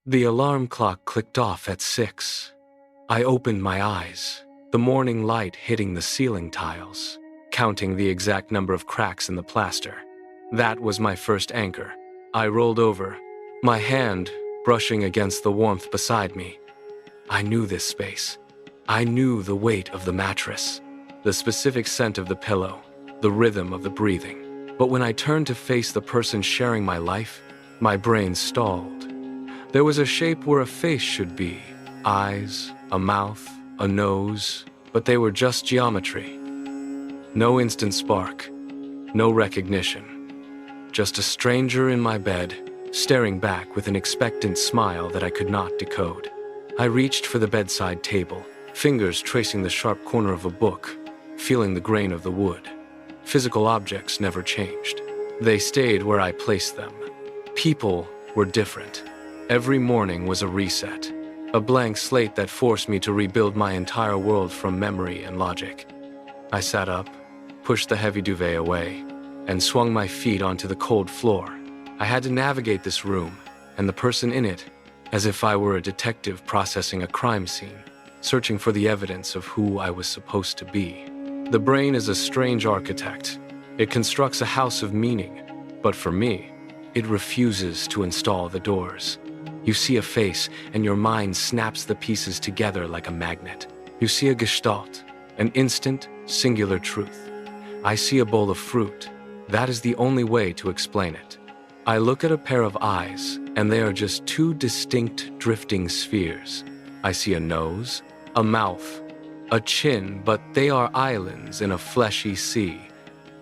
The alarm clock clicked off at 6. I opened my eyes, the morning light hitting the ceiling tiles, counting the exact number of cracks in the plaster. That was my first anchor. I rolled over, my hand brushing against the warmth beside me. I knew this space. I knew the weight of the mattress, the specific scent of the pillow, the rhythm of the breathing. But when I turned to face the person sharing my life, my brain stalled. There was a shape where a face should be, eyes, a mouth, a nose, but they were just geometry. No instant spark, no recognition. Just a stranger in my bed, staring back with an expectant smile that I could not decode. I reached for the bedside table, fingers tracing the sharp corner of a book, feeling the grain of the wood. Physical objects never changed. They stayed where I placed them. People were different. Every morning was a reset, a blank slate that forced me to rebuild my entire world from memory and logic. I sat up, pushed the heavy duvet away, and swung my feet onto the cold floor. I had to navigate this room, and the person in it, as if I were a detective processing a crime scene, searching for the evidence of who I was supposed to be. The brain is a strange architect. It constructs a house of meaning, but for me, it refuses to install the doors. You see a face, and your mind snaps the pieces together like a magnet. You see a gestalt, an instant, singular truth. I see a bowl of fruit. That is the only way to explain it. I look at a pair of eyes, and they are just two distinct drifting spheres. I see a nose, a mouth, a chin, but they are islands in a fleshy sea.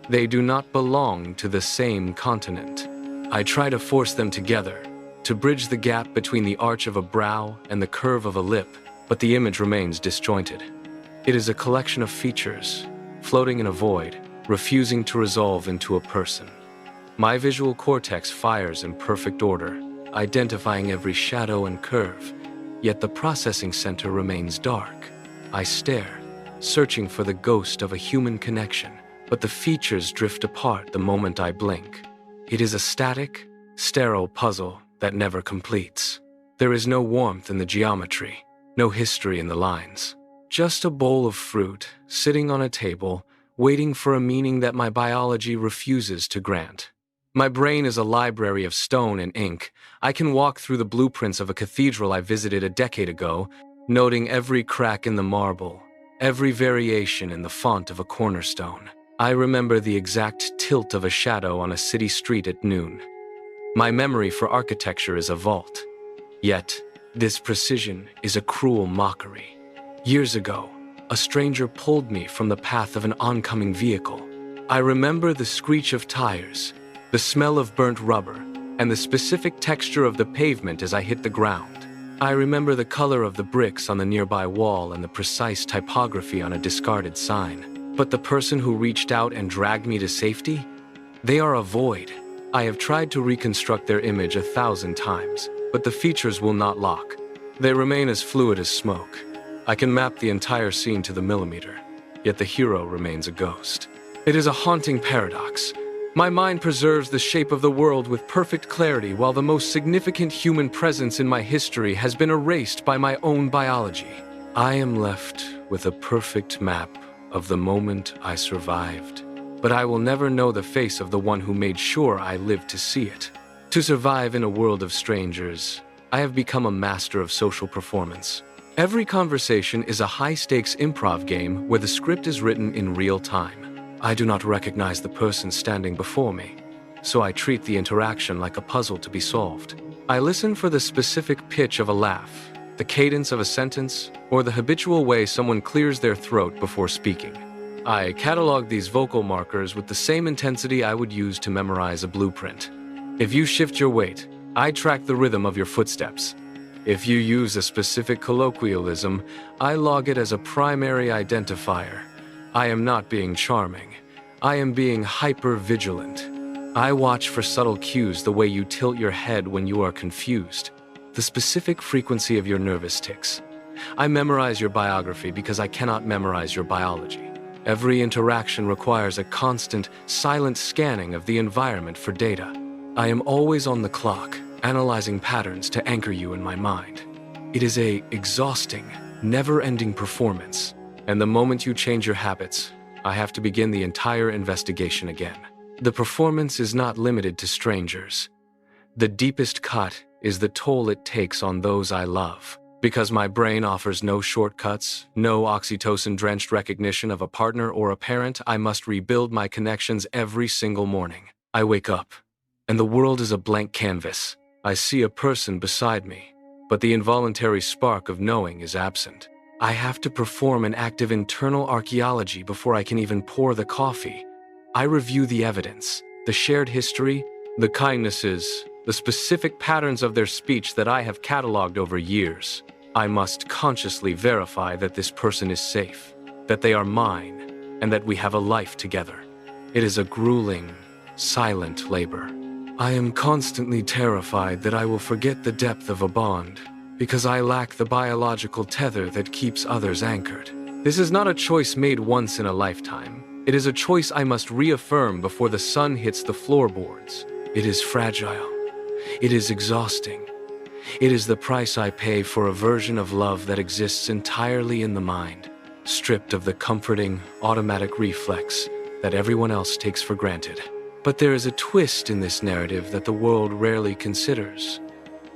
They do not belong to the same continent. I try to force them together, to bridge the gap between the arch of a brow and the curve of a lip, but the image remains disjointed. It is a collection of features, floating in a void, refusing to resolve into a person. My visual cortex fires in perfect order, identifying every shadow and curve, yet the processing center remains dark. I stare, searching for the ghost of a human connection, but the features drift apart the moment I blink. It is a static, sterile puzzle that never completes. There is no warmth in the geometry, no history in the lines. Just a bowl of fruit, sitting on a table, waiting for a meaning that my biology refuses to grant. My brain is a library of stone and ink. I can walk through the blueprints of a cathedral I visited a decade ago, noting every crack in the marble, every variation in the font of a cornerstone. I remember the exact tilt of a shadow on a city street at noon. My memory for architecture is a vault. Yet, this precision is a cruel mockery. Years ago, a stranger pulled me from the path of an oncoming vehicle. I remember the screech of tires, the smell of burnt rubber, and the specific texture of the pavement as I hit the ground. I remember the color of the bricks on the nearby wall and the precise typography on a discarded sign. But the person who reached out and dragged me to safety? They are a void. I have tried to reconstruct their image 1,000 times, but the features will not lock. They remain as fluid as smoke. I can map the entire scene to the millimeter, yet the hero remains a ghost. It is a haunting paradox. My mind preserves the shape of the world with perfect clarity, while the most significant human presence in my history has been erased by my own biology. I am left with a perfect map of the moment I survived, but I will never know the face of the one who made sure I lived to see it. To survive in a world of strangers, I have become a master of social performance. Every conversation is a high-stakes improv game where the script is written in real time. I do not recognize the person standing before me, so I treat the interaction like a puzzle to be solved. I listen for the specific pitch of a laugh, the cadence of a sentence, or the habitual way someone clears their throat before speaking. I catalog these vocal markers with the same intensity I would use to memorize a blueprint. If you shift your weight, I track the rhythm of your footsteps. If you use a specific colloquialism, I log it as a primary identifier. I am not being charming. I am being hyper-vigilant. I watch for subtle cues, the way you tilt your head when you are confused, the specific frequency of your nervous tics. I memorize your biography because I cannot memorize your biology. Every interaction requires a constant, silent scanning of the environment for data. I am always on the clock, analyzing patterns to anchor you in my mind. It is a exhausting, never-ending performance, and the moment you change your habits, I have to begin the entire investigation again. The performance is not limited to strangers. The deepest cut is the toll it takes on those I love. Because my brain offers no shortcuts, no oxytocin-drenched recognition of a partner or a parent, I must rebuild my connections every single morning. I wake up, and the world is a blank canvas. I see a person beside me, but the involuntary spark of knowing is absent. I have to perform an active internal archaeology before I can even pour the coffee. I review the evidence, the shared history, the kindnesses, the specific patterns of their speech that I have cataloged over years. I must consciously verify that this person is safe, that they are mine, and that we have a life together. It is a grueling, silent labor. I am constantly terrified that I will forget the depth of a bond, because I lack the biological tether that keeps others anchored. This is not a choice made once in a lifetime. It is a choice I must reaffirm before the sun hits the floorboards. It is fragile. It is exhausting. It is the price I pay for a version of love that exists entirely in the mind, stripped of the comforting, automatic reflex that everyone else takes for granted. But there is a twist in this narrative that the world rarely considers.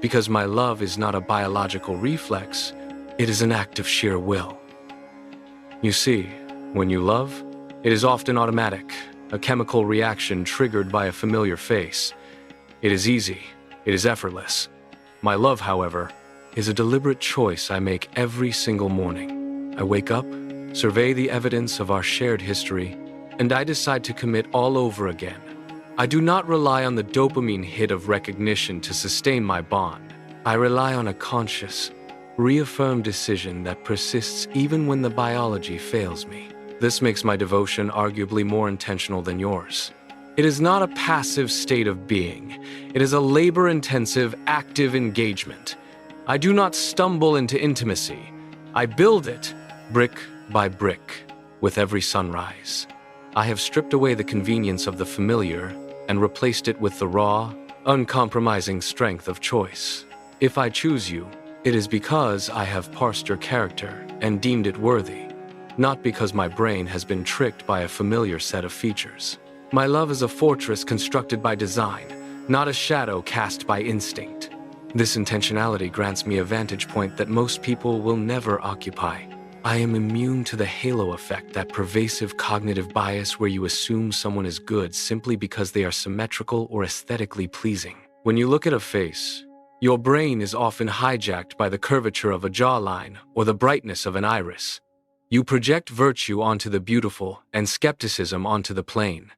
Because my love is not a biological reflex, it is an act of sheer will. You see, when you love, it is often automatic, a chemical reaction triggered by a familiar face. It is easy, it is effortless. My love, however, is a deliberate choice I make every single morning. I wake up, survey the evidence of our shared history, and I decide to commit all over again. I do not rely on the dopamine hit of recognition to sustain my bond. I rely on a conscious, reaffirmed decision that persists even when the biology fails me. This makes my devotion arguably more intentional than yours. It is not a passive state of being. It is a labor-intensive, active engagement. I do not stumble into intimacy. I build it, brick by brick, with every sunrise. I have stripped away the convenience of the familiar and replaced it with the raw, uncompromising strength of choice. If I choose you, it is because I have parsed your character and deemed it worthy, not because my brain has been tricked by a familiar set of features. My love is a fortress constructed by design, not a shadow cast by instinct. This intentionality grants me a vantage point that most people will never occupy. I am immune to the halo effect, that pervasive cognitive bias where you assume someone is good simply because they are symmetrical or aesthetically pleasing. When you look at a face, your brain is often hijacked by the curvature of a jawline or the brightness of an iris. You project virtue onto the beautiful and skepticism onto the plain.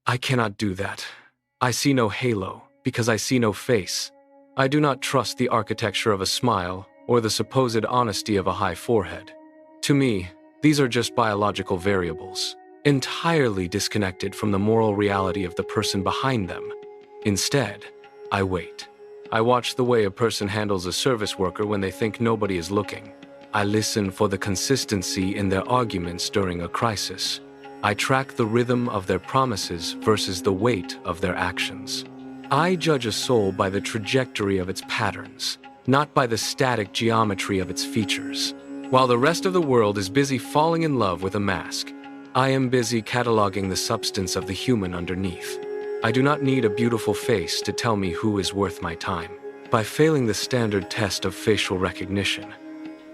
I cannot do that. I see no halo because I see no face. I do not trust the architecture of a smile or the supposed honesty of a high forehead. To me, these are just biological variables, entirely disconnected from the moral reality of the person behind them. Instead, I wait. I watch the way a person handles a service worker when they think nobody is looking. I listen for the consistency in their arguments during a crisis. I track the rhythm of their promises versus the weight of their actions. I judge a soul by the trajectory of its patterns, not by the static geometry of its features. While the rest of the world is busy falling in love with a mask, I am busy cataloging the substance of the human underneath. I do not need a beautiful face to tell me who is worth my time. By failing the standard test of facial recognition,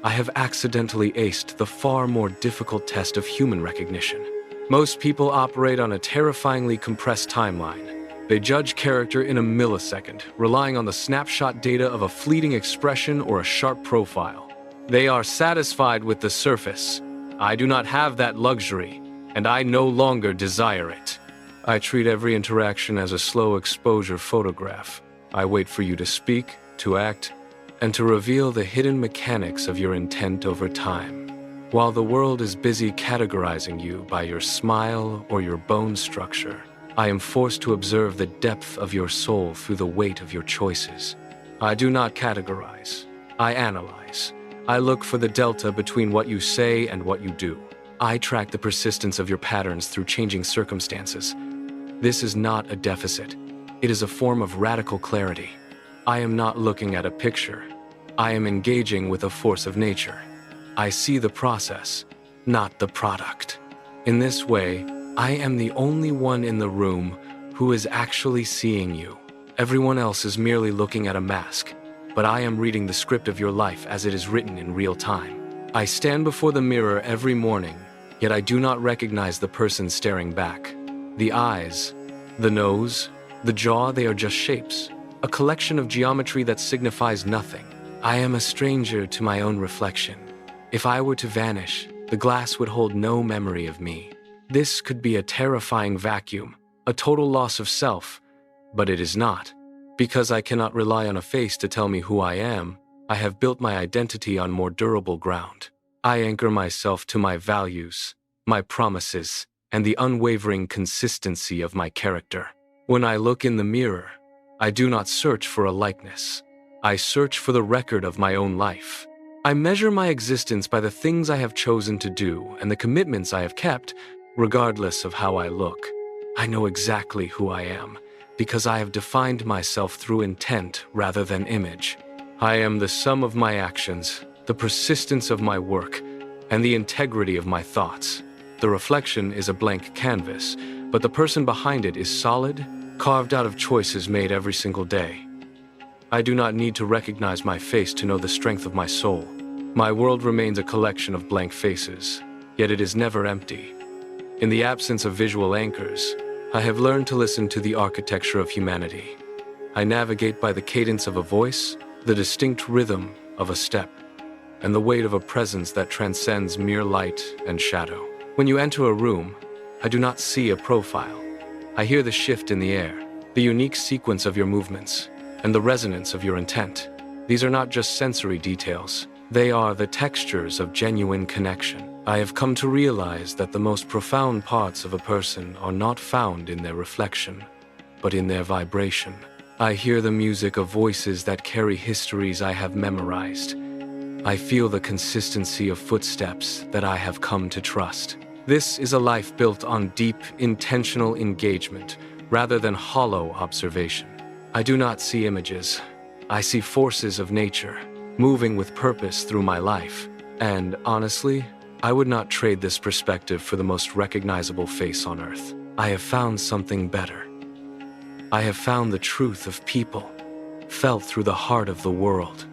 I have accidentally aced the far more difficult test of human recognition. Most people operate on a terrifyingly compressed timeline. They judge character in a millisecond, relying on the snapshot data of a fleeting expression or a sharp profile. They are satisfied with the surface. I do not have that luxury, and I no longer desire it. I treat every interaction as a slow exposure photograph. I wait for you to speak, to act, and to reveal the hidden mechanics of your intent over time. While the world is busy categorizing you by your smile or your bone structure, I am forced to observe the depth of your soul through the weight of your choices. I do not categorize. I analyze. I look for the delta between what you say and what you do. I track the persistence of your patterns through changing circumstances. This is not a deficit. It is a form of radical clarity. I am not looking at a picture. I am engaging with a force of nature. I see the process, not the product. In this way, I am the only one in the room who is actually seeing you. Everyone else is merely looking at a mask, but I am reading the script of your life as it is written in real time. I stand before the mirror every morning, yet I do not recognize the person staring back. The eyes, the nose, the jaw, they are just shapes, a collection of geometry that signifies nothing. I am a stranger to my own reflection. If I were to vanish, the glass would hold no memory of me. This could be a terrifying vacuum, a total loss of self, but it is not. Because I cannot rely on a face to tell me who I am, I have built my identity on more durable ground. I anchor myself to my values, my promises, and the unwavering consistency of my character. When I look in the mirror, I do not search for a likeness. I search for the record of my own life. I measure my existence by the things I have chosen to do and the commitments I have kept, regardless of how I look. I know exactly who I am, because I have defined myself through intent rather than image. I am the sum of my actions, the persistence of my work, and the integrity of my thoughts. The reflection is a blank canvas, but the person behind it is solid, carved out of choices made every single day. I do not need to recognize my face to know the strength of my soul. My world remains a collection of blank faces, yet it is never empty. In the absence of visual anchors, I have learned to listen to the architecture of humanity. I navigate by the cadence of a voice, the distinct rhythm of a step, and the weight of a presence that transcends mere light and shadow. When you enter a room, I do not see a profile. I hear the shift in the air, the unique sequence of your movements, and the resonance of your intent. These are not just sensory details. They are the textures of genuine connection. I have come to realize that the most profound parts of a person are not found in their reflection, but in their vibration. I hear the music of voices that carry histories I have memorized. I feel the consistency of footsteps that I have come to trust. This is a life built on deep, intentional engagement, rather than hollow observation. I do not see images. I see forces of nature, moving with purpose through my life. And honestly, I would not trade this perspective for the most recognizable face on earth. I have found something better. I have found the truth of people, felt through the heart of the world.